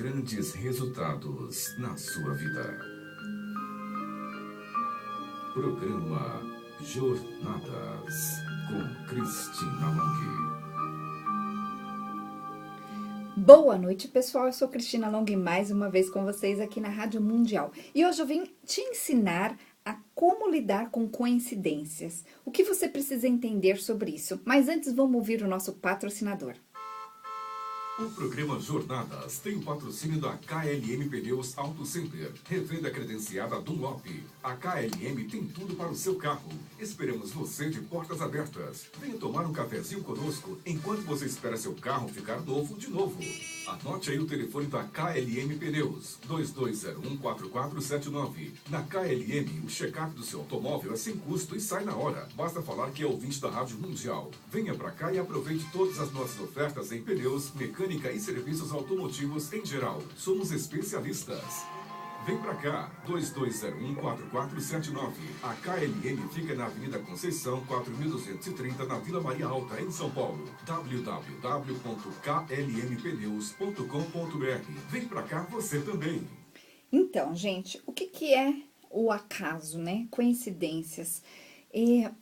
grandes resultados na sua vida. Programa Jornadas com Cristina Long. Boa noite, pessoal. Eu sou Cristina Long mais uma vez com vocês aqui na Rádio Mundial. E hoje eu vim te ensinar a como lidar com coincidências. O que você precisa entender sobre isso. Mas antes, vamos ouvir o nosso patrocinador. O programa Jornadas tem o patrocínio da KLM Pneus Auto Center, revenda credenciada Dunlop. A KLM tem tudo para o seu carro. Esperamos você de portas abertas. Venha tomar um cafezinho conosco enquanto você espera seu carro ficar novo de novo. Anote aí o telefone da KLM Pneus, 2201-4479. Na KLM, o check-up do seu automóvel é sem custo e sai na hora. Basta falar que é ouvinte da Rádio Mundial. Venha para cá e aproveite todas as nossas ofertas em pneus, mecânica e serviços automotivos em geral. Somos especialistas. Vem pra cá, 2201-4479. A KLM fica na Avenida Conceição, 4230, na Vila Maria Alta, em São Paulo. www.klmpneus.com.br. Vem pra cá você também. Então, gente, o que é o acaso, né? Coincidências.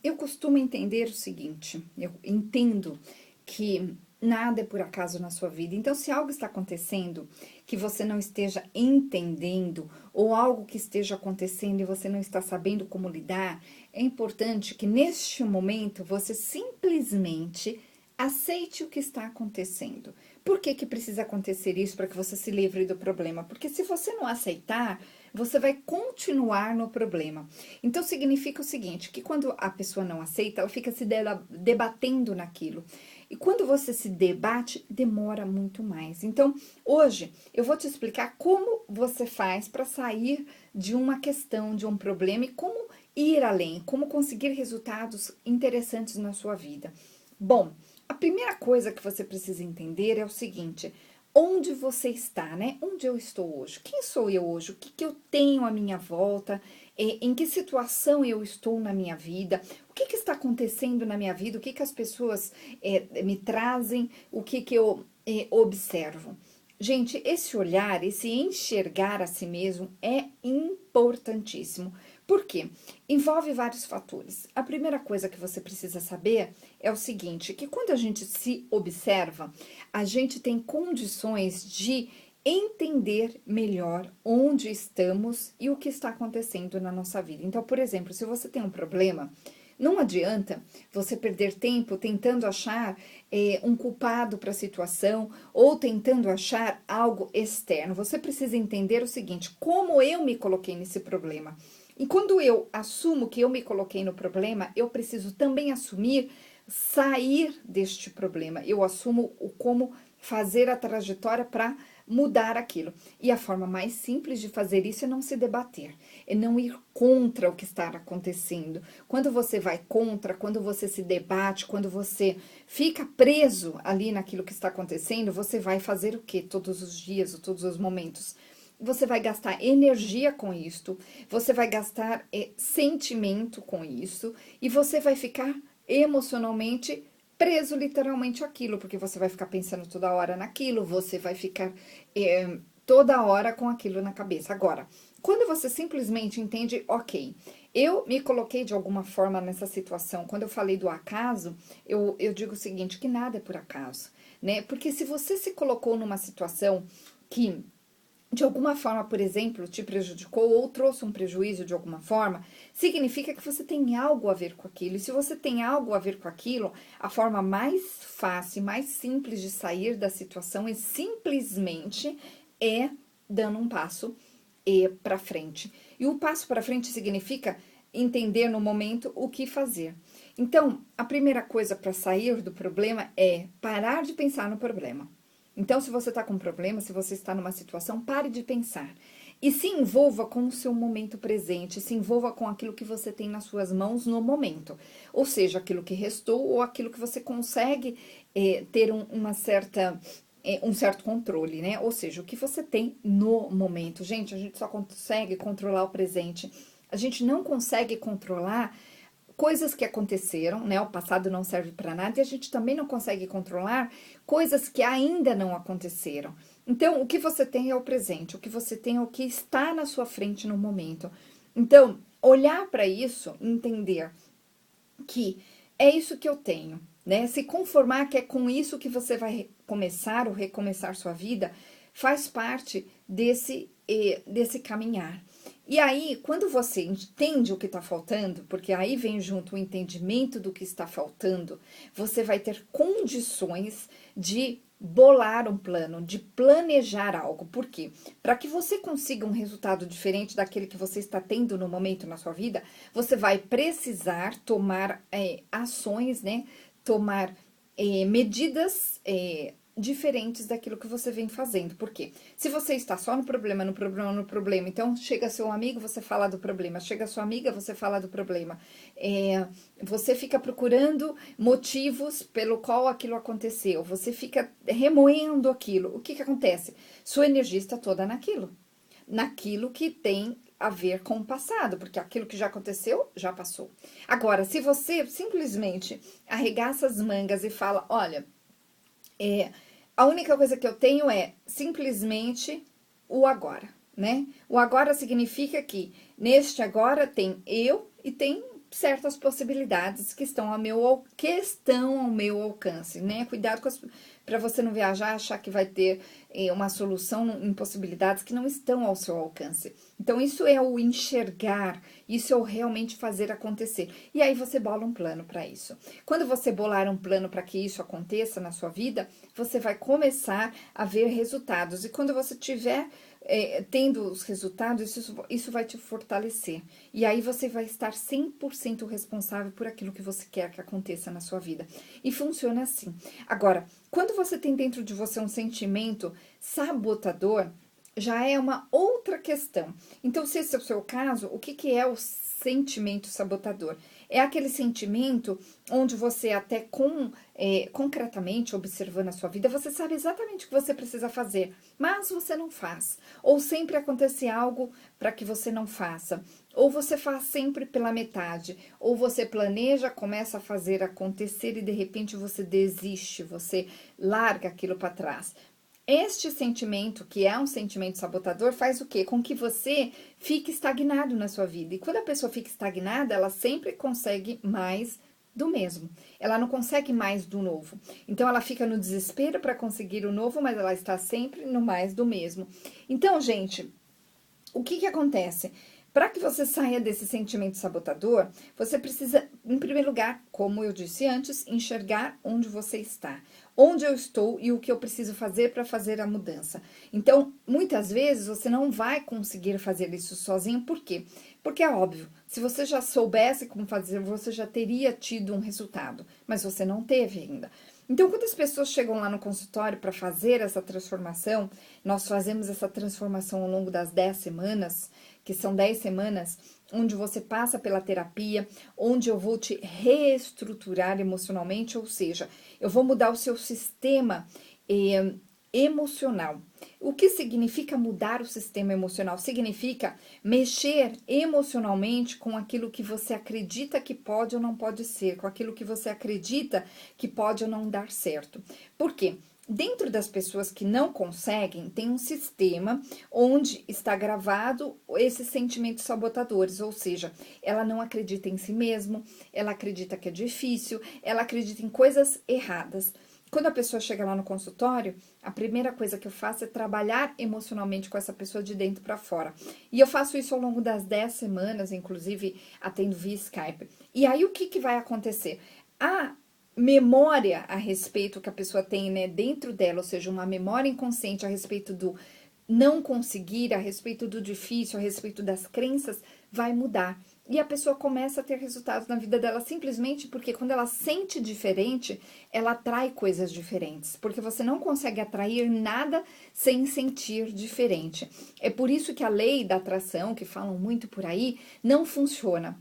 Eu costumo entender o seguinte, eu entendo que nada é por acaso na sua vida. Então, se algo está acontecendo que você não esteja entendendo, ou algo que esteja acontecendo e você não está sabendo como lidar, é importante que neste momento você simplesmente aceite o que está acontecendo. Por que precisa acontecer isso para que você se livre do problema? Porque se você não aceitar, você vai continuar no problema. Então, significa o seguinte, que quando a pessoa não aceita, ela fica se debatendo naquilo. E quando você se debate, demora muito mais. Então, hoje, eu vou te explicar como você faz para sair de uma questão, de um problema, e como ir além, como conseguir resultados interessantes na sua vida. Bom, a primeira coisa que você precisa entender é o seguinte: onde você está, né? Onde eu estou hoje? Quem sou eu hoje? O que eu tenho à minha volta? Em que situação eu estou na minha vida? O que está acontecendo na minha vida? O que as pessoas me trazem? O que eu observo? Gente, esse olhar, esse enxergar a si mesmo é importantíssimo. Por quê? Envolve vários fatores. A primeira coisa que você precisa saber é o seguinte, que quando a gente se observa, a gente tem condições de entender melhor onde estamos e o que está acontecendo na nossa vida. Então, por exemplo, se você tem um problema, não adianta você perder tempo tentando achar um culpado para a situação ou tentando achar algo externo. Você precisa entender o seguinte, como eu me coloquei nesse problema. E quando eu assumo que eu me coloquei no problema, eu preciso também assumir sair deste problema. Eu assumo como fazer a trajetória para mudar aquilo. E a forma mais simples de fazer isso é não se debater, é não ir contra o que está acontecendo. Quando você vai contra, quando você se debate, quando você fica preso ali naquilo que está acontecendo, você vai fazer o quê? Todos os dias, ou todos os momentos? Você vai gastar energia com isto, você vai gastar sentimento com isso, e você vai ficar emocionalmente preso literalmente àquilo, porque você vai ficar pensando toda hora naquilo, você vai ficar toda hora com aquilo na cabeça. Agora, quando você simplesmente entende, ok, eu me coloquei de alguma forma nessa situação, quando eu falei do acaso, eu digo o seguinte, que nada é por acaso, né? Porque se você se colocou numa situação que de alguma forma, por exemplo, te prejudicou ou trouxe um prejuízo de alguma forma, significa que você tem algo a ver com aquilo. E se você tem algo a ver com aquilo, a forma mais fácil, mais simples de sair da situação é simplesmente dando um passo para frente. E o passo para frente significa entender no momento o que fazer. Então, a primeira coisa para sair do problema é parar de pensar no problema. Então, se você está com um problema, se você está numa situação, pare de pensar. E se envolva com o seu momento presente, se envolva com aquilo que você tem nas suas mãos no momento. Ou seja, aquilo que restou ou aquilo que você consegue ter um certo controle, né? Ou seja, o que você tem no momento. Gente, a gente só consegue controlar o presente. A gente não consegue controlar coisas que aconteceram, né? O passado não serve para nada e a gente também não consegue controlar coisas que ainda não aconteceram. Então, o que você tem é o presente, o que você tem é o que está na sua frente no momento. Então, olhar para isso, entender que é isso que eu tenho, né? Se conformar que é com isso que você vai começar ou recomeçar sua vida, faz parte desse caminhar. E aí, quando você entende o que está faltando, porque aí vem junto o entendimento do que está faltando, você vai ter condições de bolar um plano, de planejar algo. Por quê? Para que você consiga um resultado diferente daquele que você está tendo no momento na sua vida, você vai precisar tomar ações, né? Tomar medidas diferentes daquilo que você vem fazendo. Por quê? Se você está só no problema, no problema, no problema, então chega seu amigo, você fala do problema, chega sua amiga, você fala do problema. Você fica procurando motivos pelo qual aquilo aconteceu, você fica remoendo aquilo. O que que acontece? Sua energia está toda naquilo que tem a ver com o passado, porque aquilo que já aconteceu, já passou. Agora, se você simplesmente arregaça as mangas e fala, olha, a única coisa que eu tenho é simplesmente o agora, né? O agora significa que neste agora tem eu e tem certas possibilidades que estão ao meu alcance, né? Cuidado para você não viajar, achar que vai ter uma solução em possibilidades que não estão ao seu alcance. Então, isso é o enxergar, isso é o realmente fazer acontecer. E aí você bola um plano para isso. Quando você bolar um plano para que isso aconteça na sua vida, você vai começar a ver resultados. E quando você tiver tendo os resultados, isso vai te fortalecer. E aí você vai estar 100% responsável por aquilo que você quer que aconteça na sua vida. E funciona assim. Agora, quando você tem dentro de você um sentimento sabotador, já é uma outra questão. Então, se esse é o seu caso, o que é o sentimento sabotador? É aquele sentimento onde você até concretamente observando a sua vida, você sabe exatamente o que você precisa fazer, mas você não faz. Ou sempre acontece algo para que você não faça. Ou você faz sempre pela metade. Ou você planeja, começa a fazer acontecer e de repente você desiste, você larga aquilo para trás. Este sentimento, que é um sentimento sabotador, faz o quê? Com que você fique estagnado na sua vida. E quando a pessoa fica estagnada, ela sempre consegue mais do mesmo. Ela não consegue mais do novo. Então, ela fica no desespero para conseguir o novo, mas ela está sempre no mais do mesmo. Então, gente, o que acontece? Para que você saia desse sentimento sabotador, você precisa, em primeiro lugar, como eu disse antes, enxergar onde você está, onde eu estou e o que eu preciso fazer para fazer a mudança. Então, muitas vezes você não vai conseguir fazer isso sozinho, por quê? Porque é óbvio, se você já soubesse como fazer, você já teria tido um resultado, mas você não teve ainda. Então, quando as pessoas chegam lá no consultório para fazer essa transformação, nós fazemos essa transformação ao longo das 10 semanas, que são 10 semanas, onde você passa pela terapia, onde eu vou te reestruturar emocionalmente, ou seja, eu vou mudar o seu sistema emocional. O que significa mudar o sistema emocional? Significa mexer emocionalmente com aquilo que você acredita que pode ou não pode ser, com aquilo que você acredita que pode ou não dar certo. Por quê? Dentro das pessoas que não conseguem, tem um sistema onde está gravado esses sentimentos sabotadores, ou seja, ela não acredita em si mesma, ela acredita que é difícil, ela acredita em coisas erradas. Quando a pessoa chega lá no consultório, a primeira coisa que eu faço é trabalhar emocionalmente com essa pessoa de dentro para fora. E eu faço isso ao longo das 10 semanas, inclusive atendo via Skype. E aí o que vai acontecer? A memória a respeito que a pessoa tem, né, dentro dela, ou seja, uma memória inconsciente a respeito do não conseguir, a respeito do difícil, a respeito das crenças, vai mudar. E a pessoa começa a ter resultados na vida dela simplesmente porque quando ela sente diferente, ela atrai coisas diferentes. Porque você não consegue atrair nada sem sentir diferente. É por isso que a lei da atração, que falam muito por aí, não funciona.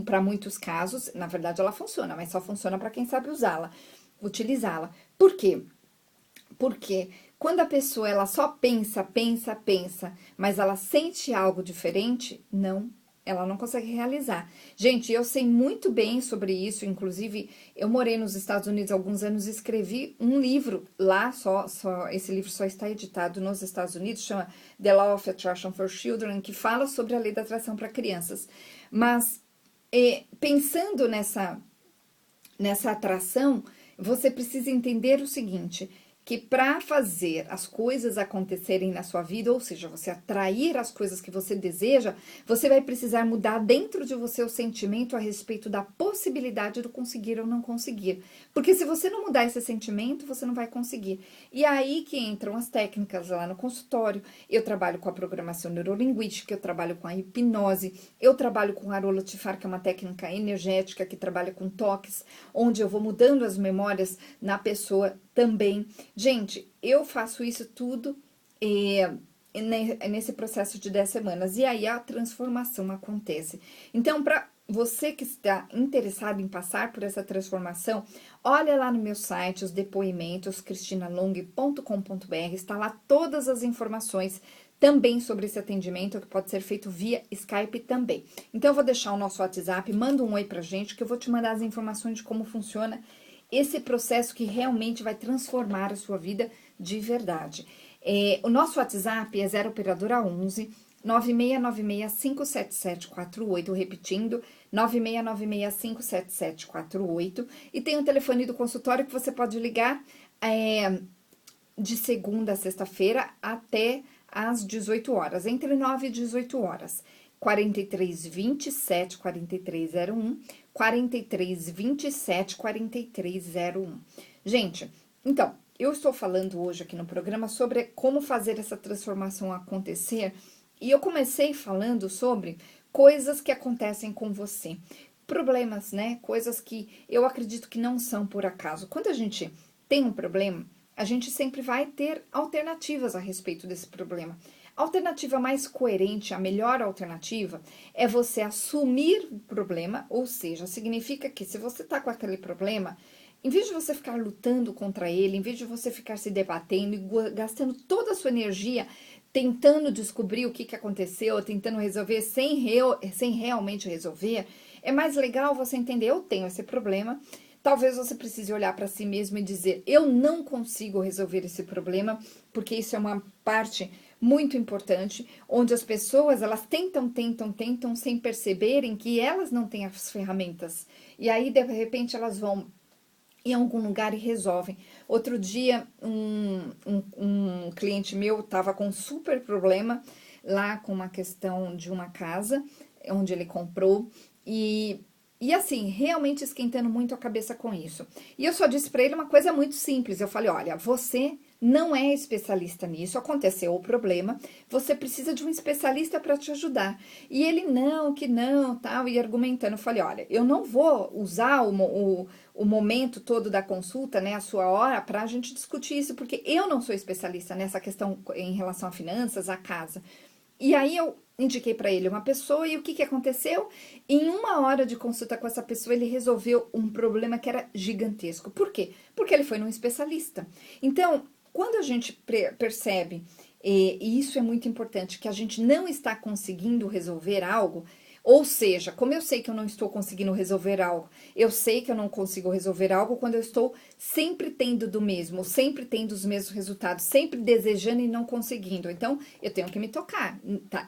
Para muitos casos, na verdade ela funciona, mas só funciona para quem sabe usá-la, utilizá-la. Por quê? Porque quando a pessoa ela só pensa, mas ela sente algo diferente, não ela não consegue realizar. Gente, eu sei muito bem sobre isso, inclusive eu morei nos Estados Unidos há alguns anos e escrevi um livro lá, esse livro só está editado nos Estados Unidos, chama The Law of Attraction for Children, que fala sobre a lei da atração para crianças. Mas pensando nessa atração, você precisa entender o seguinte, que para fazer as coisas acontecerem na sua vida, ou seja, você atrair as coisas que você deseja, você vai precisar mudar dentro de você o sentimento a respeito da possibilidade de conseguir ou não conseguir. Porque se você não mudar esse sentimento, você não vai conseguir. E é aí que entram as técnicas lá no consultório. Eu trabalho com a programação neurolinguística, eu trabalho com a hipnose, eu trabalho com a Arolotifar, que é uma técnica energética que trabalha com toques, onde eu vou mudando as memórias na pessoa também. Gente, eu faço isso tudo nesse processo de 10 semanas. E aí a transformação acontece. Então, para você que está interessado em passar por essa transformação, olha lá no meu site, os depoimentos, cristinalong.com.br, está lá todas as informações também sobre esse atendimento, que pode ser feito via Skype também. Então, eu vou deixar o nosso WhatsApp, manda um oi pra gente, que eu vou te mandar as informações de como funciona esse processo que realmente vai transformar a sua vida de verdade. O nosso WhatsApp é 0 operadora 11 9696-57748, repetindo, 9696-57748. E tem o telefone do consultório que você pode ligar de segunda a sexta-feira até às 18 horas, entre 9 e 18 horas. 4327 4301, 4327 4301. Gente, então, eu estou falando hoje aqui no programa sobre como fazer essa transformação acontecer, e eu comecei falando sobre coisas que acontecem com você. Problemas, né? Coisas que eu acredito que não são por acaso. Quando a gente tem um problema, a gente sempre vai ter alternativas a respeito desse problema. A alternativa mais coerente, a melhor alternativa, é você assumir o problema, ou seja, significa que se você tá com aquele problema, em vez de você ficar lutando contra ele, em vez de você ficar se debatendo e gastando toda a sua energia tentando descobrir o que aconteceu, tentando resolver sem realmente resolver, é mais legal você entender, eu tenho esse problema. Talvez você precise olhar para si mesmo e dizer, eu não consigo resolver esse problema, porque isso é uma parte muito importante, onde as pessoas, elas tentam, sem perceberem que elas não têm as ferramentas. E aí, de repente, elas vão em algum lugar e resolvem. Outro dia, um cliente meu estava com um super problema lá com uma questão de uma casa, onde ele comprou, e assim, realmente esquentando muito a cabeça com isso. E eu só disse pra ele uma coisa muito simples. Eu falei, olha, você não é especialista nisso, aconteceu o problema, você precisa de um especialista para te ajudar. E ele, não, que não, tal, e argumentando. Eu falei, olha, eu não vou usar o momento todo da consulta, né, a sua hora, pra gente discutir isso, porque eu não sou especialista nessa questão em relação a finanças, a casa. E aí eu indiquei para ele uma pessoa e o que aconteceu? Em 1 hora de consulta com essa pessoa, ele resolveu um problema que era gigantesco. Por quê? Porque ele foi num especialista. Então, quando a gente percebe, e isso é muito importante, que a gente não está conseguindo resolver algo, ou seja, como eu sei que eu não estou conseguindo resolver algo, eu sei que eu não consigo resolver algo quando eu estou sempre tendo do mesmo, sempre tendo os mesmos resultados, sempre desejando e não conseguindo. Então, eu tenho que me tocar.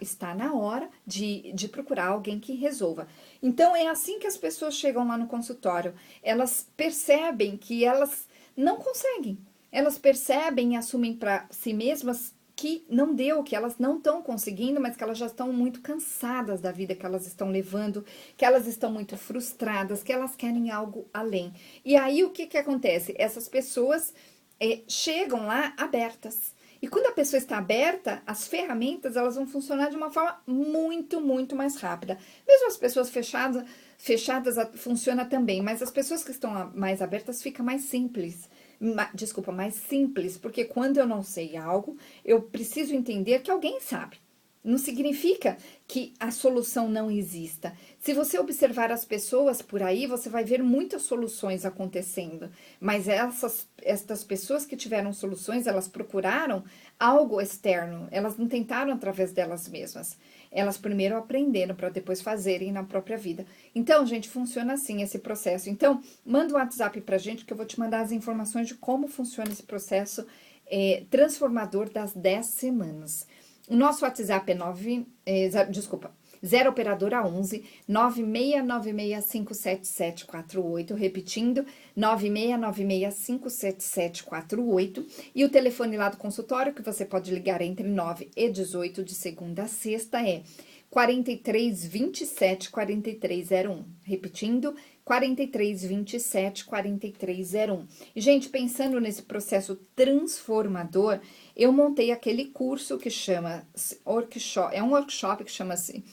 Está na hora de procurar alguém que resolva. Então, é assim que as pessoas chegam lá no consultório. Elas percebem que elas não conseguem. Elas percebem e assumem para si mesmas que não deu, que elas não estão conseguindo, mas que elas já estão muito cansadas da vida que elas estão levando, que elas estão muito frustradas, que elas querem algo além. E aí, o que acontece? Essas pessoas chegam lá abertas. E quando a pessoa está aberta, as ferramentas, elas vão funcionar de uma forma muito, muito mais rápida. Mesmo as pessoas fechadas funciona também, mas as pessoas que estão mais abertas fica mais simples. Mais simples, porque quando eu não sei algo, eu preciso entender que alguém sabe, Não significa que a solução não exista. Se você observar as pessoas por aí, você vai ver muitas soluções acontecendo. Mas estas pessoas que tiveram soluções, elas procuraram algo externo. Elas não tentaram através delas mesmas. Elas primeiro aprenderam para depois fazerem na própria vida. Então, gente, funciona assim esse processo. Então, manda um WhatsApp pra gente que eu vou te mandar as informações de como funciona esse processo transformador das 10 semanas. O nosso WhatsApp é 0 operadora 11 969657748, repetindo, 969657748, e o telefone lá do consultório que você pode ligar entre 9 e 18 de segunda a sexta é 4327 4301, repetindo, 4327 4301. E, gente, pensando nesse processo transformador, eu montei aquele curso que chama workshop, é um workshop que chama-se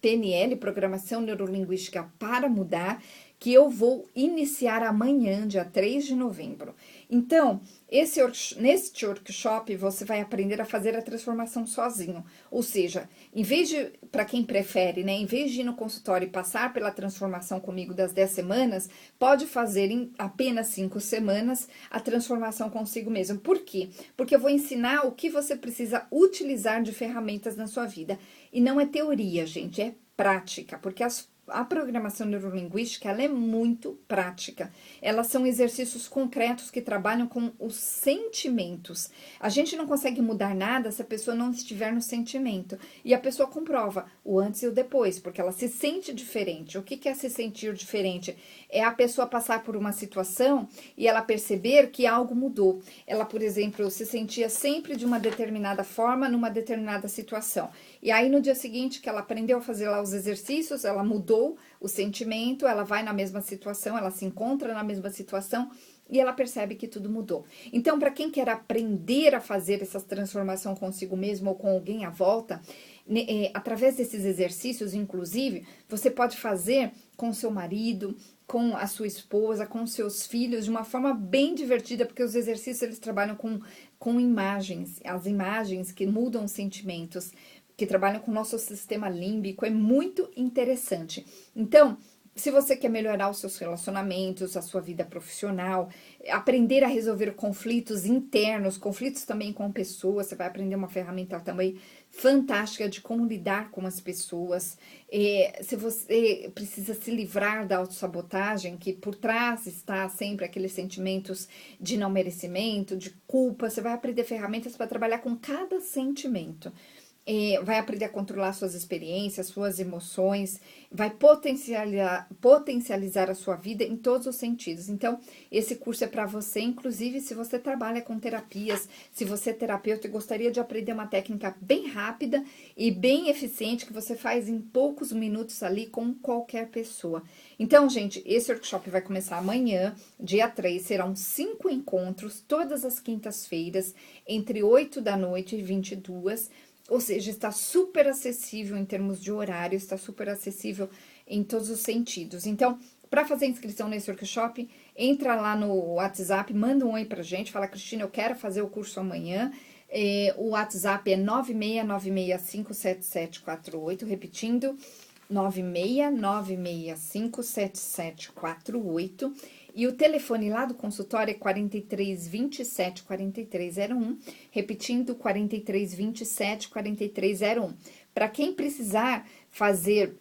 PNL, Programação Neurolinguística para Mudar, que eu vou iniciar amanhã, dia 3 de novembro. Então, neste workshop, você vai aprender a fazer a transformação sozinho. Ou seja, em vez de, para quem prefere, né, em vez de ir no consultório e passar pela transformação comigo das 10 semanas, pode fazer em apenas 5 semanas a transformação consigo mesmo. Por quê? Porque eu vou ensinar o que você precisa utilizar de ferramentas na sua vida. E não é teoria, gente, é prática, porque a programação neurolinguística, ela é muito prática. Elas são exercícios concretos que trabalham com os sentimentos. A gente não consegue mudar nada se a pessoa não estiver no sentimento. E a pessoa comprova o antes e o depois, porque ela se sente diferente. O que é se sentir diferente? É a pessoa passar por uma situação e ela perceber que algo mudou. Ela, por exemplo, se sentia sempre de uma determinada forma numa determinada situação. E aí, no dia seguinte que ela aprendeu a fazer lá os exercícios, ela mudou o sentimento, ela vai na mesma situação, ela se encontra na mesma situação e ela percebe que tudo mudou. Então, para quem quer aprender a fazer essa transformação consigo mesmo ou com alguém à volta, através desses exercícios, inclusive, você pode fazer com seu marido, com a sua esposa, com seus filhos, de uma forma bem divertida, porque os exercícios eles trabalham com imagens, as imagens que mudam os sentimentos, que trabalham com o nosso sistema límbico, é muito interessante. Então, se você quer melhorar os seus relacionamentos, a sua vida profissional, aprender a resolver conflitos internos, conflitos também com pessoas, você vai aprender uma ferramenta também fantástica de como lidar com as pessoas. Se você precisa se livrar da autossabotagem, que por trás está sempre aqueles sentimentos de não merecimento, de culpa, você vai aprender ferramentas para trabalhar com cada sentimento. Vai aprender a controlar suas experiências, suas emoções, vai potencializar a sua vida em todos os sentidos. Então, esse curso é para você, inclusive se você trabalha com terapias, se você é terapeuta e gostaria de aprender uma técnica bem rápida e bem eficiente, que você faz em poucos minutos ali com qualquer pessoa. Então, gente, esse workshop vai começar amanhã, dia 3, serão 5 encontros, todas as quintas-feiras, entre 8 da noite e 22. Ou seja, está super acessível em termos de horário, está super acessível em todos os sentidos. Então, para fazer inscrição nesse workshop, entra lá no WhatsApp, manda um oi pra gente, fala, Cristina, eu quero fazer o curso amanhã. O WhatsApp é 969657748, repetindo, 969657748. E o telefone lá do consultório é 4327 4301, repetindo, 4327 4301. Para quem precisar fazer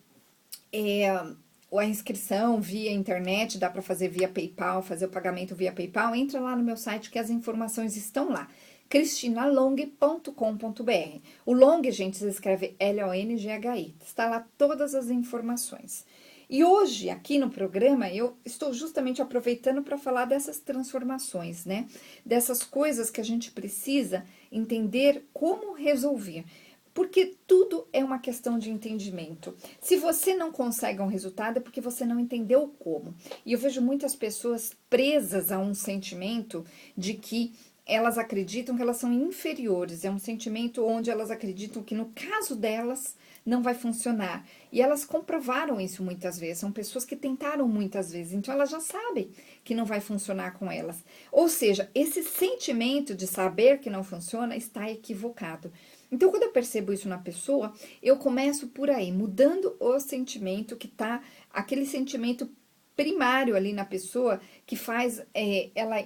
a inscrição via internet, dá para fazer via PayPal, fazer o pagamento via PayPal, entra lá no meu site que as informações estão lá, cristinalong.com.br. O Long, gente, se escreve L-O-N-G-H-I, está lá todas as informações. E hoje, aqui no programa, eu estou justamente aproveitando para falar dessas transformações, né? Dessas coisas que a gente precisa entender como resolver. Porque tudo é uma questão de entendimento. Se você não consegue um resultado, é porque você não entendeu como. E eu vejo muitas pessoas presas a um sentimento de que elas acreditam que elas são inferiores, é um sentimento onde elas acreditam que no caso delas não vai funcionar. E elas comprovaram isso muitas vezes, são pessoas que tentaram muitas vezes, então elas já sabem que não vai funcionar com elas. Ou seja, esse sentimento de saber que não funciona está equivocado. Então, quando eu percebo isso na pessoa, eu começo por aí, mudando o sentimento que tá, aquele sentimento primário ali na pessoa que faz ela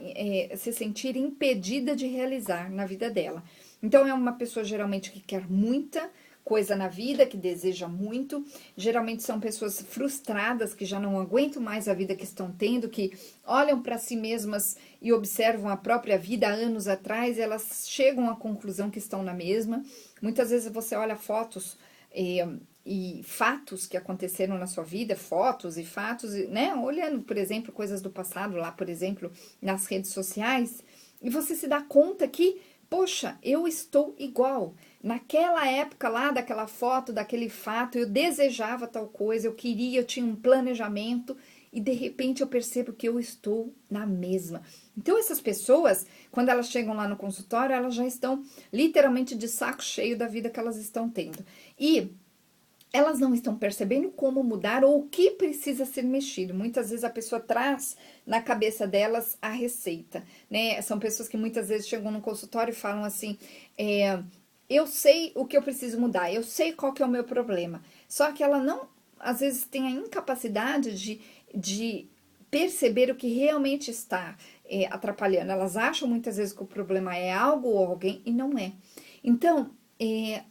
se sentir impedida de realizar na vida dela. Então, é uma pessoa geralmente que quer muita coisa na vida, que deseja muito. Geralmente são pessoas frustradas, que já não aguentam mais a vida que estão tendo, que olham para si mesmas e observam a própria vida há anos atrás, e elas chegam à conclusão que estão na mesma. Muitas vezes você olha fotos e fatos que aconteceram na sua vida, fotos e fatos, né? Olhando, por exemplo, coisas do passado, lá, por exemplo, nas redes sociais, e você se dá conta que, poxa, eu estou igual. Naquela época lá, daquela foto, daquele fato, eu desejava tal coisa, eu queria, eu tinha um planejamento, e de repente eu percebo que eu estou na mesma. Então, essas pessoas, quando elas chegam lá no consultório, elas já estão literalmente de saco cheio da vida que elas estão tendo. E elas não estão percebendo como mudar ou o que precisa ser mexido. Muitas vezes a pessoa traz na cabeça delas a receita, né? São pessoas que muitas vezes chegam no consultório e falam assim, eu sei o que eu preciso mudar, eu sei qual que é o meu problema. Só que ela não, às vezes, tem a incapacidade de perceber o que realmente está atrapalhando. Elas acham muitas vezes que o problema é algo ou alguém e não é. Então,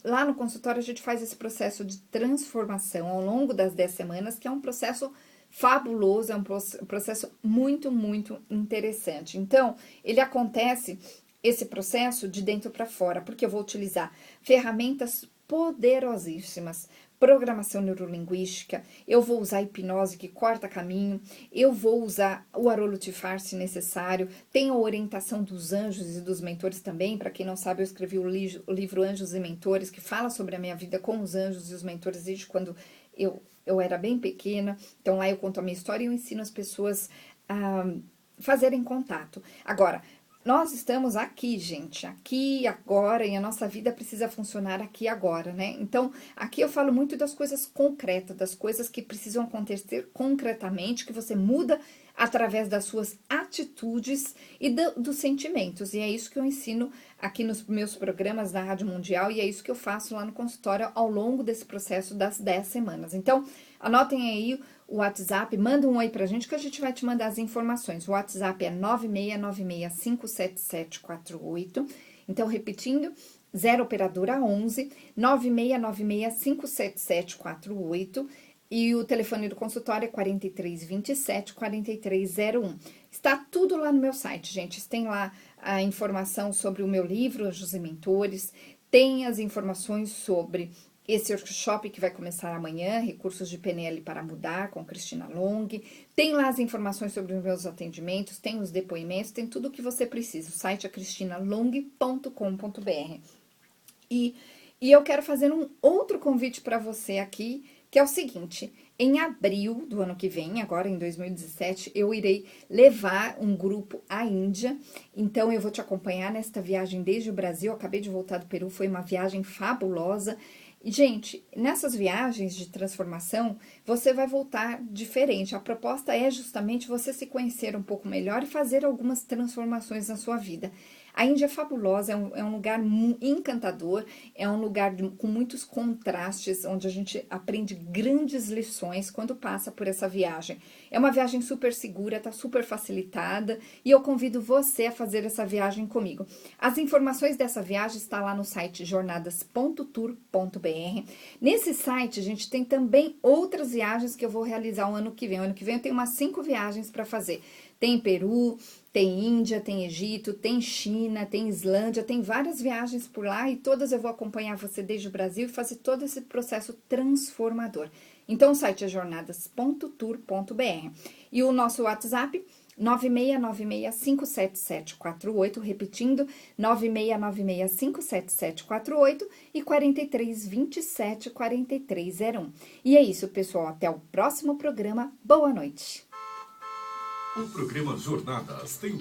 lá no consultório a gente faz esse processo de transformação ao longo das 10 semanas, que é um processo fabuloso, é um processo muito, muito interessante. Então, ele acontece, esse processo, de dentro para fora, porque eu vou utilizar ferramentas poderosíssimas, programação neurolinguística, eu vou usar hipnose que corta caminho, eu vou usar o Arolutifar se necessário, tem a orientação dos anjos e dos mentores também. Para quem não sabe, eu escrevi o livro Anjos e Mentores, que fala sobre a minha vida com os anjos e os mentores desde quando eu era bem pequena. Então lá eu conto a minha história e eu ensino as pessoas a fazerem contato. Agora, nós estamos aqui, gente, aqui agora, e a nossa vida precisa funcionar aqui agora, né? Então, aqui eu falo muito das coisas concretas, das coisas que precisam acontecer concretamente, que você muda através das suas atitudes e dos sentimentos. E é isso que eu ensino aqui nos meus programas da Rádio Mundial, e é isso que eu faço lá no consultório ao longo desse processo das 10 semanas. Então, anotem aí o WhatsApp, manda um oi pra gente que a gente vai te mandar as informações. O WhatsApp é 969657748. Então, repetindo, 0 operadora 11 9696577748. E o telefone do consultório é 4327-4301. Está tudo lá no meu site, gente. Tem lá a informação sobre o meu livro, Anjos e Mentores. Tem as informações sobre esse workshop que vai começar amanhã, Recursos de PNL para Mudar, com Cristina Long. Tem lá as informações sobre os meus atendimentos, tem os depoimentos, tem tudo o que você precisa. O site é cristinalong.com.br. E eu quero fazer um outro convite para você aqui, que é o seguinte: em abril do ano que vem, agora em 2017, eu irei levar um grupo à Índia. Então, eu vou te acompanhar nesta viagem desde o Brasil. Eu acabei de voltar do Peru, foi uma viagem fabulosa. E, gente, nessas viagens de transformação, você vai voltar diferente. A proposta é justamente você se conhecer um pouco melhor e fazer algumas transformações na sua vida. A Índia é fabulosa, é um lugar encantador, é um lugar com muitos contrastes, onde a gente aprende grandes lições quando passa por essa viagem. É uma viagem super segura, tá super facilitada, e eu convido você a fazer essa viagem comigo. As informações dessa viagem estão lá no site jornadas.tour.br. Nesse site, a gente tem também outras viagens que eu vou realizar o ano que vem. O ano que vem eu tenho umas 5 viagens para fazer. Tem Peru, tem Índia, tem Egito, tem China, tem Islândia, tem várias viagens por lá, e todas eu vou acompanhar você desde o Brasil e fazer todo esse processo transformador. Então, o site é jornadas.tour.br. E o nosso WhatsApp, 9696577748, repetindo, 9696577748 e 4327-4301. E é isso, pessoal. Até o próximo programa. Boa noite. O programa Jornadas tem